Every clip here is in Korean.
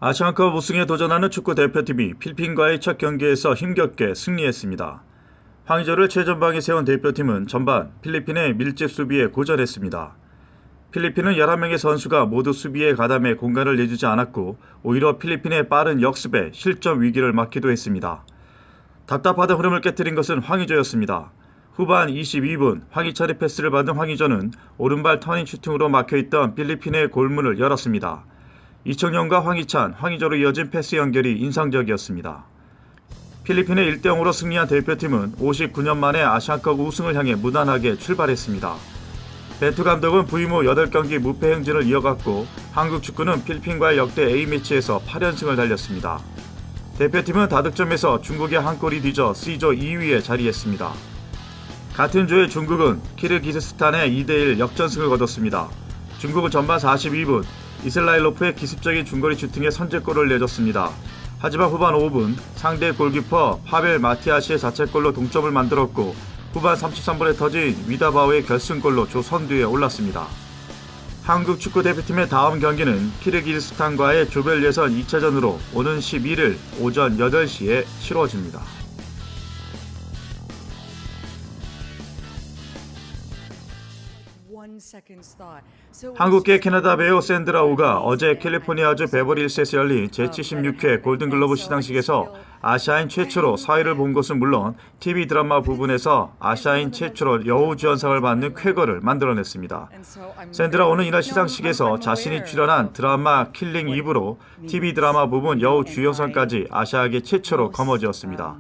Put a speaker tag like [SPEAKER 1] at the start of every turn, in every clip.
[SPEAKER 1] 아시안컵 우승에 도전하는 축구 대표팀이 필리핀과의 첫 경기에서 힘겹게 승리했습니다. 황의조를 최전방에 세운 대표팀은 전반 필리핀의 밀집 수비에 고전했습니다. 필리핀은 11명의 선수가 모두 수비에 가담해 공간을 내주지 않았고 오히려 필리핀의 빠른 역습에 실점 위기를 맞기도 했습니다. 답답하던 흐름을 깨뜨린 것은 황의조였습니다. 후반 22분 황희찬의 패스를 받은 황의조는 오른발 터닝 슈팅으로 막혀있던 필리핀의 골문을 열었습니다. 이청용과 황희찬, 황의조로 이어진 패스 연결이 인상적이었습니다. 필리핀의 1대0으로 승리한 대표팀은 59년 만에 아시안컵 우승을 향해 무난하게 출발했습니다. 벤투 감독은 부임 후 8경기 무패 행진을 이어갔고 한국 축구는 필리핀과의 역대 A매치에서 8연승을 달렸습니다. 대표팀은 다득점에서 중국의 한 골이 뒤져 C조 2위에 자리했습니다. 같은 조의 중국은 키르기스스탄의 2대1 역전승을 거뒀습니다. 중국은 전반 42분 이슬라일로프의 기습적인 중거리 슈팅에 선제골을 내줬습니다. 하지만 후반 5분 상대 골키퍼 파벨 마티아시의 자책골로 동점을 만들었고 후반 33분에 터진 위다바오의 결승골로 조 선두에 올랐습니다. 한국 축구대표팀의 다음 경기는 키르기스스탄과의 조별 예선 2차전으로 오는 11일 오전 8시에 치러집니다. 한국계 캐나다 배우 샌드라 오가 어제 캘리포니아주 베버리힐스에서 열린 제76회 골든글로브 시상식에서 아시아인 최초로 사회를 본 것은 물론 TV 드라마 부분에서 아시아인 최초로 여우주연상을 받는 쾌거를 만들어냈습니다. 샌드라 오는 이날 시상식에서 자신이 출연한 드라마 킬링 이브로 TV 드라마 부분 여우주연상까지 아시아계 최초로 거머쥐었습니다.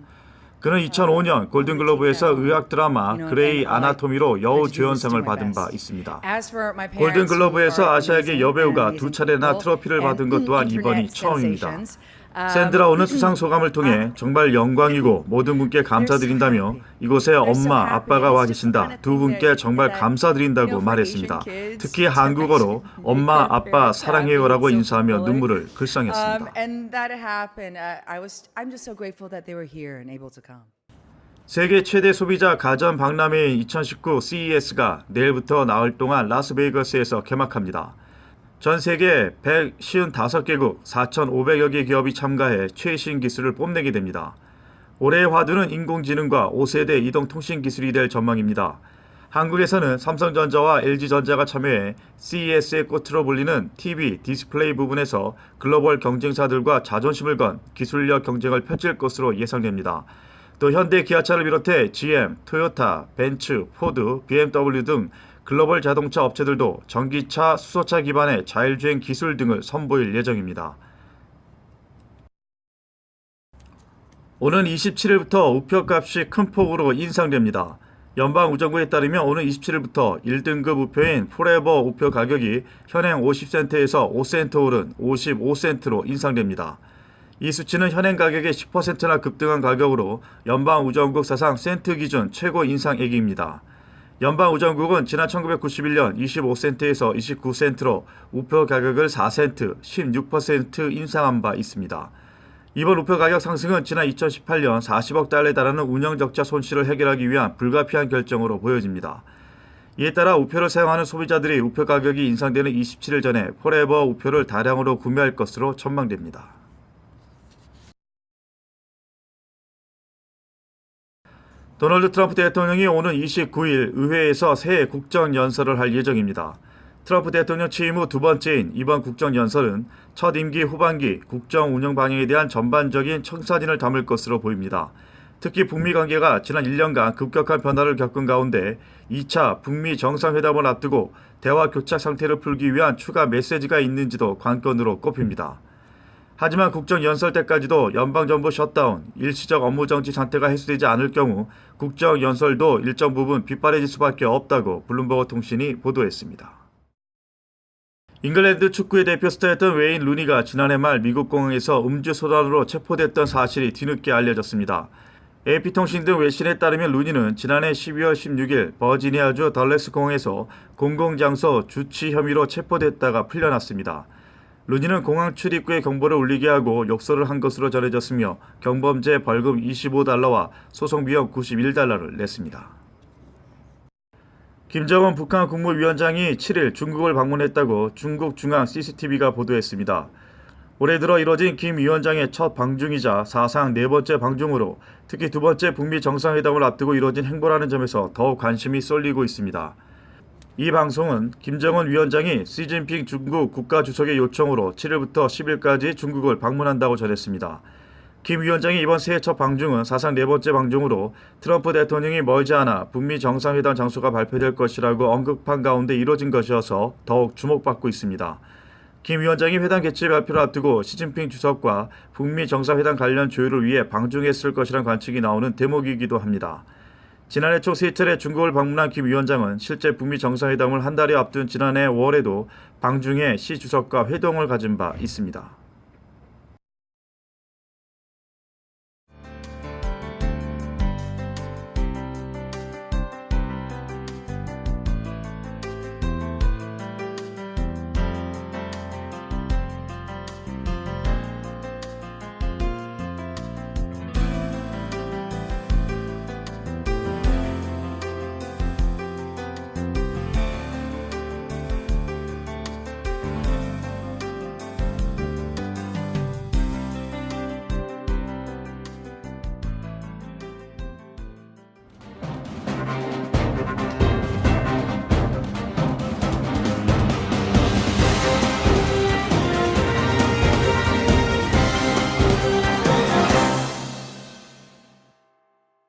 [SPEAKER 1] 그는 2005년 골든글로브에서 의학 드라마 그레이 아나토미로 여우주연상을 받은 바 있습니다. 골든글로브에서 아시아계 여배우가 2차례나 트로피를 받은 것 또한 이번이 처음입니다. 샌드라 오는 수상 소감을 통해 정말 영광이고 모든 분께 감사드린다며 이곳에 엄마, 아빠가 와 계신다. 두 분께 정말 감사드린다고 말했습니다. 특히 한국어로 엄마, 아빠 사랑해요라고 인사하며 눈물을 글썽였습니다. 세계 최대 소비자 가전 박람회인 2019 CES가 내일부터 나흘 동안 라스베이거스에서 개막합니다. 전 세계 155개국 4,500여 개 기업이 참가해 최신 기술을 뽐내게 됩니다. 올해의 화두는 인공지능과 5세대 이동통신 기술이 될 전망입니다. 한국에서는 삼성전자와 LG전자가 참여해 CES의 꽃으로 불리는 TV, 디스플레이 부분에서 글로벌 경쟁사들과 자존심을 건 기술력 경쟁을 펼칠 것으로 예상됩니다. 또 현대 기아차를 비롯해 GM, 토요타, 벤츠, 포드, BMW 등 글로벌 자동차 업체들도 전기차, 수소차 기반의 자율주행 기술 등을 선보일 예정입니다. 오는 27일부터 우표값이 큰 폭으로 인상됩니다. 연방우정부에 따르면 오는 27일부터 1등급 우표인 포레버 우표 가격이 현행 50센트에서 5센트 오른 55센트로 인상됩니다. 이 수치는 현행 가격의 10%나 급등한 가격으로 연방우정국 사상 센트 기준 최고 인상액입니다. 연방우정국은 지난 1991년 25센트에서 29센트로 우표 가격을 4센트, 16% 인상한 바 있습니다. 이번 우표 가격 상승은 지난 2018년 40억 달러에 달하는 운영적자 손실을 해결하기 위한 불가피한 결정으로 보여집니다. 이에 따라 우표를 사용하는 소비자들이 우표 가격이 인상되는 27일 전에 포레버 우표를 다량으로 구매할 것으로 전망됩니다. 도널드 트럼프 대통령이 오는 29일 의회에서 새 국정연설을 할 예정입니다. 트럼프 대통령 취임 후 두 번째인 이번 국정연설은 첫 임기 후반기 국정 운영 방향에 대한 전반적인 청사진을 담을 것으로 보입니다. 특히 북미 관계가 지난 1년간 급격한 변화를 겪은 가운데 2차 북미 정상회담을 앞두고 대화 교착 상태를 풀기 위한 추가 메시지가 있는지도 관건으로 꼽힙니다. 하지만 국정연설 때까지도 연방정부 셧다운, 일시적 업무정지 상태가 해소되지 않을 경우 국정연설도 일정 부분 빗발해질 수밖에 없다고 블룸버그 통신이 보도했습니다. 잉글랜드 축구의 대표 스타였던 웨인 루니가 지난해 말 미국 공항에서 음주소란으로 체포됐던 사실이 뒤늦게 알려졌습니다. AP통신 등 외신에 따르면 루니는 지난해 12월 16일 버지니아주 덜레스 공항에서 공공장소 주치 혐의로 체포됐다가 풀려났습니다. 루니는 공항 출입구에 경보를 울리게 하고 욕설을 한 것으로 전해졌으며 경범죄 벌금 25달러와 소송 비용 91달러를 냈습니다. 김정은 북한 국무위원장이 7일 중국을 방문했다고 중국 중앙 CCTV가 보도했습니다. 올해 들어 이뤄진 김 위원장의 첫 방중이자 사상 네 번째 방중으로 특히 두 번째 북미 정상회담을 앞두고 이뤄진 행보라는 점에서 더욱 관심이 쏠리고 있습니다. 이 방송은 김정은 위원장이 시진핑 중국 국가주석의 요청으로 7일부터 10일까지 중국을 방문한다고 전했습니다. 김 위원장이 이번 새해 첫 방중은 사상 네 번째 방중으로 트럼프 대통령이 멀지 않아 북미 정상회담 장소가 발표될 것이라고 언급한 가운데 이뤄진 것이어서 더욱 주목받고 있습니다. 김 위원장이 회담 개최 발표를 앞두고 시진핑 주석과 북미 정상회담 관련 조율을 위해 방중했을 것이란 관측이 나오는 대목이기도 합니다. 지난해 총 3차례 중국을 방문한 김 위원장은 실제 북미 정상회담을 한 달여 앞둔 지난해 5월에도 방중해 시 주석과 회동을 가진 바 있습니다.